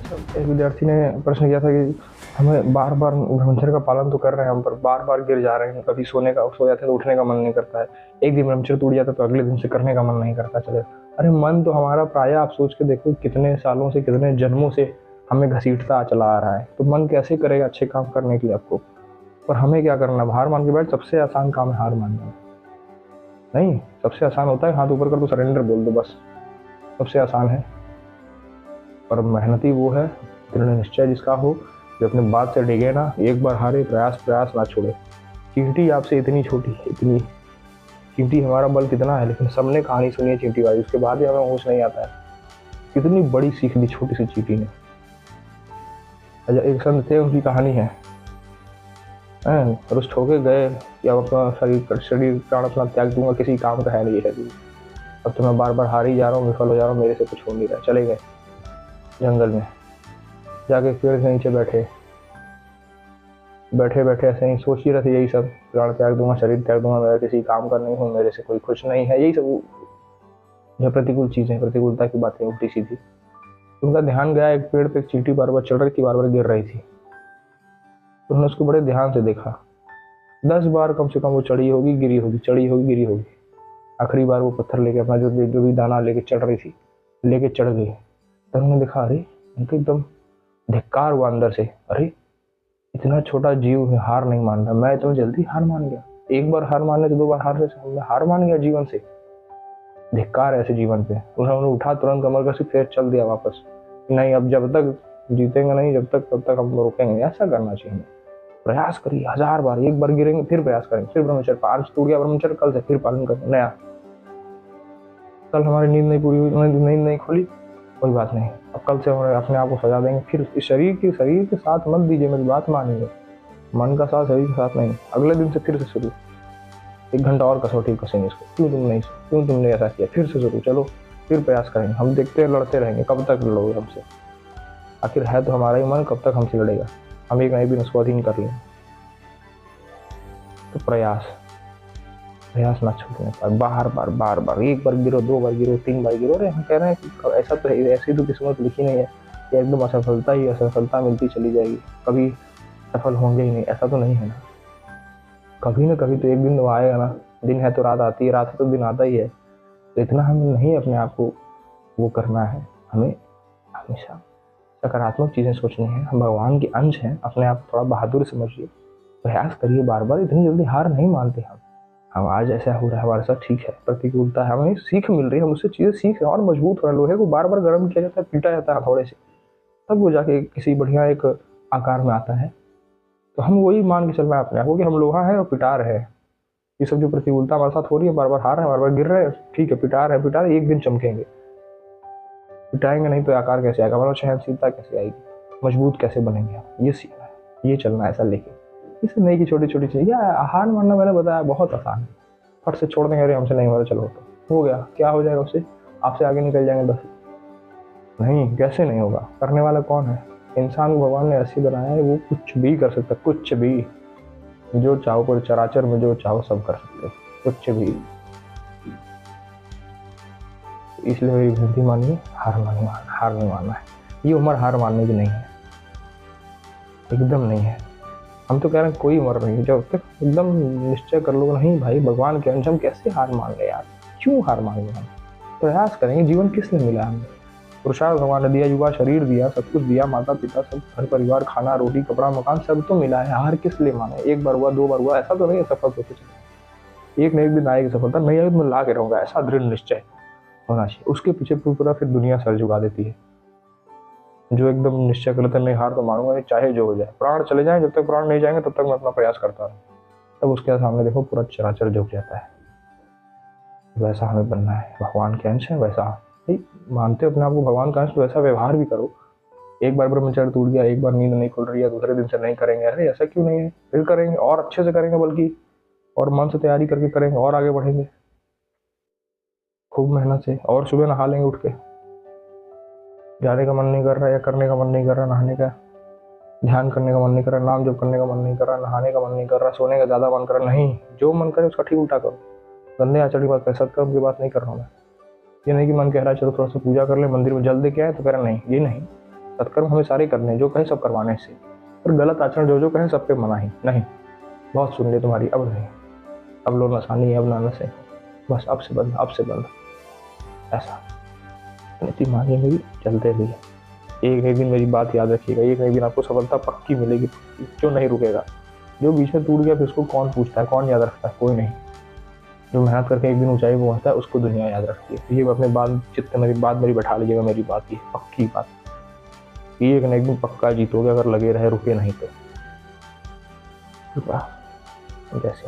एक विद्यार्थी ने प्रश्न किया था कि हमें बार बार ब्रह्मचर्य का पालन तो कर रहे हैं हम, पर बार बार गिर जा रहे हैं। कभी सो जाते हैं तो उठने का मन नहीं करता है। एक दिन ब्रह्मचर्य टूट जाता है तो अगले दिन से करने का मन नहीं करता। चले, अरे मन तो हमारा प्राय आप सोच के देखो कितने सालों से, कितने जन्मों से हमें घसीटता चला आ रहा है। तो मन कैसे करेगा अच्छे काम करने के लिए आपको? पर हमें क्या करना, हार मान के बैठ। सबसे आसान काम है हार मानना। नहीं, सबसे आसान होता है हाथ ऊपर कर दो, सरेंडर बोल दो, बस सबसे आसान है। पर मेहनती वो है, दृढ़ निश्चय जिसका हो, जो अपने बात से डिगे ना, एक बार हारे प्रयास प्रयास ना छोड़े। चींटी आपसे इतनी छोटी है, इतनी चींटी, हमारा बल कितना है, लेकिन सबने कहानी सुनी है चींटी वाली, उसके बाद भी हमें होश नहीं आता है। कितनी बड़ी सीख दी छोटी सी चींटी ने। अच्छा, एक संत थे, उनकी कहानी है, और उस ठोके गए कि अब अपना शरीर प्राण अपना त्याग दूंगा, किसी काम का है नहीं है, अब तो मैं बार बार हार ही जा रहा हूँ, विफल हो जा रहा हूँ, मेरे से कुछ हो नहीं रहा। चले गए जंगल में, जाके पेड़ के नीचे बैठे बैठे बैठे ऐसे ही सोच ही रहे थे यही सब, प्राण त्याग दूंगा, शरीर त्याग दूंगा, मेरा किसी काम का नहीं हूँ, मेरे से कोई खुश नहीं है, यही सब जो प्रतिकूल चीजें, प्रतिकूलता की बातें उल्टी सीधी। उनका ध्यान गया एक पेड़ पे, एक चींटी बार बार चढ़ रही थी, बार बार गिर रही थी। उन्होंने उसको बड़े ध्यान से देखा। 10 बार कम से कम वो चढ़ी होगी, गिरी होगी, चढ़ी होगी, गिरी होगी। आखिरी बार वो पत्थर लेके अपना जो भी दाना लेके चढ़ रही थी, लेके चढ़ गई। तब उन्होंने देखा, अरे उनको एकदम धिक्कार हुआ अंदर से, अरे इतना छोटा जीव है, हार नहीं मान रहा, मैं इतना जल्दी हार मान गया। एक बार हार मानने से 2 बार हार मान गया जीवन से। धिक्कार ऐसे जीवन पे। उन्होंने उठा तुरंत कमर कसी, फिर चल दिया वापस। नहीं, अब जब तक जीतेंगे नहीं, जब तब तक हम रोकेंगे। ऐसा करना चाहिए हमें। प्रयास करिए 1000 बार, एक बार गिरेंगे फिर प्रयास करेंगे, फिर ब्रह्मचर्य। आज टूट गया ब्रह्मचर्य, कल से फिर पालन करेंगे नया। कल हमारी नींद नहीं पूरी हुई, नींद नहीं खुली, कोई बात नहीं, अब कल से हम अपने आप को सजा देंगे। फिर शरीर के साथ मत दीजिए, मेरी बात मानिए। मन का साथ शरीर के साथ नहीं। अगले दिन से फिर से शुरू, 1 घंटा और कसौटी कसेंगे इसको। क्यों तुमने ऐसा किया? फिर से शुरू, चलो फिर प्रयास करेंगे। हम देखते हैं, लड़ते रहेंगे। कब तक लड़ोगे हमसे? आखिर है तो हमारा ही मन, कब तक हमसे लड़ेगा? हम एक नए दिन उसको अधीन कर लें। तो प्रयास ना छोड़ने, बार बार, 1 बार गिरो, 2 बार गिरो, 3 बार गिरो। अरे हम कह रहे हैं कि ऐसा तो है, ऐसी तो किस्मत लिखी नहीं है कि एकदम असफलता ही असफलता मिलती चली जाएगी, कभी सफल होंगे ही नहीं, ऐसा तो नहीं है ना। कभी ना कभी तो एक दिन वो आएगा ना। दिन है तो रात आती है, रात है तो दिन आता ही है। तो इतना हमें नहीं अपने आप को वो करना है। हमें हमेशा सकारात्मक चीजें सोचनी है। हम भगवान के अंश हैं, अपने आप थोड़ा बहादुर समझिए, प्रयास करिए बार बार। इतनी जल्दी हार नहीं मानते हम आज ऐसा हो रहा है हमारे साथ, ठीक है, प्रतिकूलता है, हमें सीख मिल रही है, हम उससे चीजें सीख रहे हैं और मजबूत हो रहे हैं। लोहे को बार बार गर्म किया जाता है, पीटा जाता है हथौड़े से, तब वो जाके किसी बढ़िया एक आकार में आता है। तो हम वही मान के चल रहे हैं अपने आप को कि हम लोहा है और पिटा रहे हैं। ये सब जो प्रतिकूलता हमारे साथ हो रही है, बार बार हार रहे हैं, बार बार गिर रहे हैं, ठीक है, पिटा रहे, एक दिन चमकेंगे। पिटाएंगे नहीं तो आकार कैसे आएगा, हमारा सहनशीलता कैसे आएगी, मजबूत कैसे बनेंगे हम? ये सीखना है, ये चलना है ऐसा लेके। इससे नहीं कि छोटी छोटी चीज़, या हार मानना मैंने बताया बहुत आसान है। फट से छोड़ देंगे, अरे हमसे नहीं हो रहा, चलो तो हो गया, क्या हो जाएगा उससे? आपसे आगे निकल जाएंगे बस। नहीं, कैसे नहीं होगा? करने वाला कौन है? इंसान को भगवान ने ऐसे बनाया है, वो कुछ भी कर सकता है, कुछ भी। जो चाहो, पर चराचर में जो चाहो सब कर सकते, कुछ भी। इसलिए मेरी विनती मानिए, हार नहीं मानना है। ये उम्र हार मानने की नहीं है, एकदम नहीं है। हम तो कह रहे हैं कोई उम्र नहीं, जब तक एकदम निश्चय कर लो नहीं भाई भगवान के अंश, हम कैसे हार मान ले यार? क्यों हार मानेंगे हम? प्रयास करेंगे। जीवन किस लिए मिला हमें? पुरुषार्थ भगवान ने दिया, युवा शरीर दिया, सब कुछ दिया, माता पिता सब, घर परिवार, खाना रोटी कपड़ा मकान सब तो मिला है। हार किस लिए माने? 1 बार हुआ, 2 बार हुआ, ऐसा तो नहीं है सफल होते चले। एक न एक दिन आएगी सफलता, नहीं आएगी तो मैं ला के रहूंगा, ऐसा दृढ़ निश्चय होना चाहिए। उसके पीछे पूरा फिर दुनिया सर झुका देती है। जो एकदम निश्चय कर लेते नहीं, हार तो मानूंगा नहीं, चाहे जो हो जाए, प्राण चले जाए, जब तक प्राण नहीं जाएंगे तब तक मैं अपना प्रयास करता रहूं, तब उसके सामने देखो पूरा चराचर झुक जाता है। वैसा हमें बनना है, भगवान के अंश है, वैसा मानते हो अपने आप को भगवान का अंश, तो वैसा व्यवहार भी करो। एक बार ब्रह्मचर्य टूट गया, एक बार नींद नहीं खुल रही है, दूसरे दिन से नहीं करेंगे, अरे ऐसा क्यों नहीं है? फिर करेंगे और अच्छे से करेंगे, बल्कि और मन से तैयारी करके करेंगे और आगे बढ़ेंगे खूब मेहनत से। और सुबह नहा लेंगे उठ के। जाने का मन नहीं कर रहा या करने का मन नहीं कर रहा, नहाने का, ध्यान करने का मन नहीं कर रहा, नाम जप करने का मन नहीं कर रहा, नहाने का मन नहीं कर रहा, सोने का ज्यादा मन कर रहा, नहीं, जो मन करे उसका ठीक उल्टा करो। गंदे आचरण की बात, सत्कर्म की बात नहीं कर रहा हूँ मैं। ये नहीं कि मन कह रहा है चलो थोड़ा सा पूजा कर ले, मंदिर में जल दे के आए, तो कह रहा नहीं, ये नहीं। सत्कर्म हमें सारे करने हैं, जो कहे सब करवाने से, पर गलत आचरण जो जो कहे सब पे मना ही नहीं। बहुत सुन ली तुम्हारी, अब नहीं, अब लो नशा नहीं है, अब ना नशे, बस अब से बंद, अब से बंद। ऐसा नीति मानिए मेरी, चलते भी। एक न एक दिन मेरी बात याद रखिएगा, एक न एक दिन आपको सफलता पक्की मिलेगी, क्यों नहीं रुकेगा। जो बीच में टूट गया फिर उसको कौन पूछता है, कौन याद रखता है, कोई नहीं। जो मेहनत करके एक दिन ऊंचाई पे पहुंचता है उसको दुनिया याद रखती है। ये अपने बात चित्त मेरी बात मेरी बैठा लीजिएगा, मेरी बात ये पक्की बात, ये एक न एक दिन पक्का जीतोगे अगर लगे रहे, रुके नहीं तो। जैसे